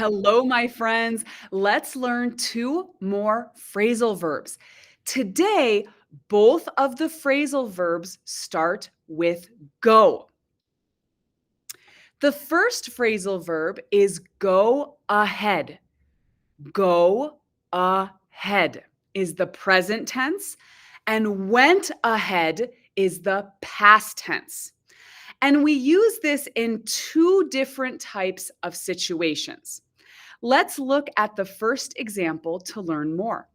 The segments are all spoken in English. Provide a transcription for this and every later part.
Hello, my friends. Let's learn two more phrasal verbs. Today, both of the phrasal verbs start with go. The first phrasal verb is go ahead. Go ahead is the present tense, and went ahead is the past tense. And we use this in two different types of situations. Let's look at the first example to learn more.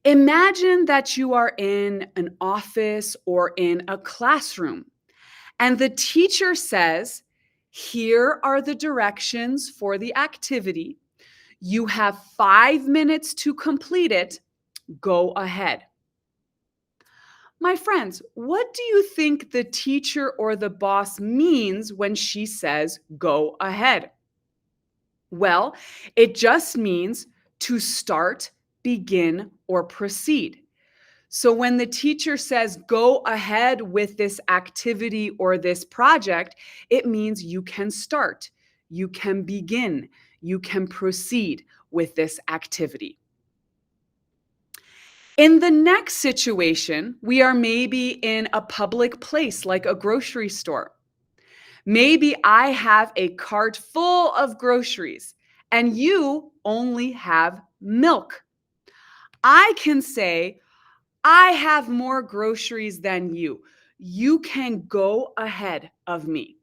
Imagine that you are in an office or in a classroom, and the teacher says, "Here are the directions for the activity. You have 5 minutes to complete it. Go ahead." My friends, what do you think the teacher or the boss means when she says, "Go ahead"? Well, it just means to start, begin, or proceed. So when the teacher says, "Go ahead with this activity or this project," it means you can start, you can begin, you can proceed with this activity. In the next situation, we are maybe in a public place like a grocery store. Maybe I have a cart full of groceries and you only have milk. I can say, "I have more groceries than you. You can go ahead of me."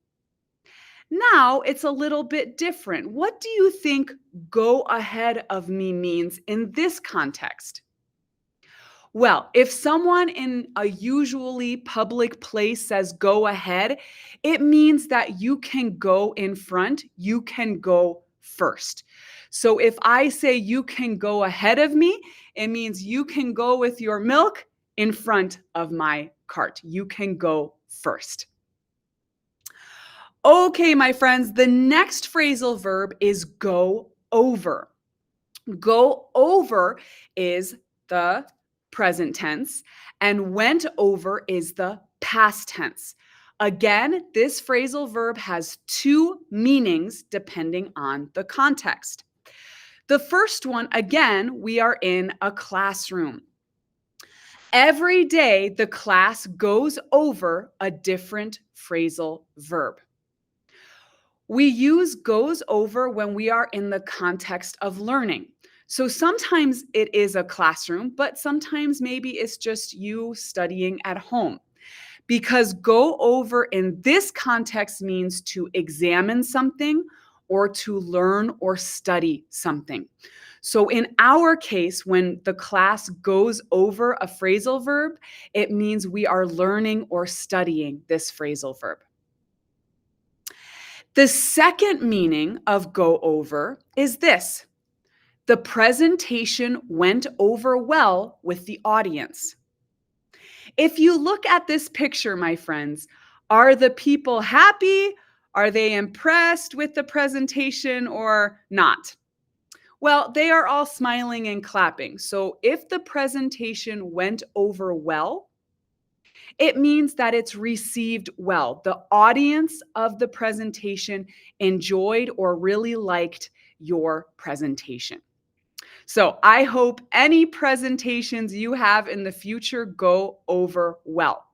Now it's a little bit different. What do you think "go ahead of me" means in this context? Well, if someone in a usually public place says "go ahead," it means that you can go in front, you can go first. So if I say "you can go ahead of me," it means you can go with your milk in front of my cart. You can go first. Okay, my friends, the next phrasal verb is go over. Go over is the present tense, and went over is the past tense. Again, this phrasal verb has two meanings depending on the context. The first one, again, we are in a classroom. Every day, the class goes over a different phrasal verb. We use goes over when we are in the context of learning. So sometimes it is a classroom, but sometimes maybe it's just you studying at home. Because go over in this context means to examine something or to learn or study something. So in our case, when the class goes over a phrasal verb, it means we are learning or studying this phrasal verb. The second meaning of go over is this: the presentation went over well with the audience. If you look at this picture, my friends, are the people happy? Are they impressed with the presentation or not? Well, they are all smiling and clapping. So if the presentation went over well, it means that it's received well. The audience of the presentation enjoyed or really liked your presentation. So I hope any presentations you have in the future go over well.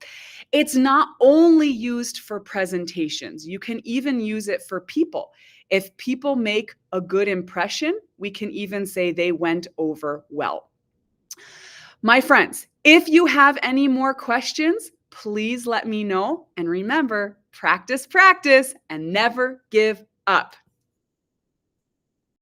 It's not only used for presentations. You can even use it for people. If people make a good impression, we can even say they went over well. My friends, if you have any more questions, please let me know. And remember, practice, practice, and never give up.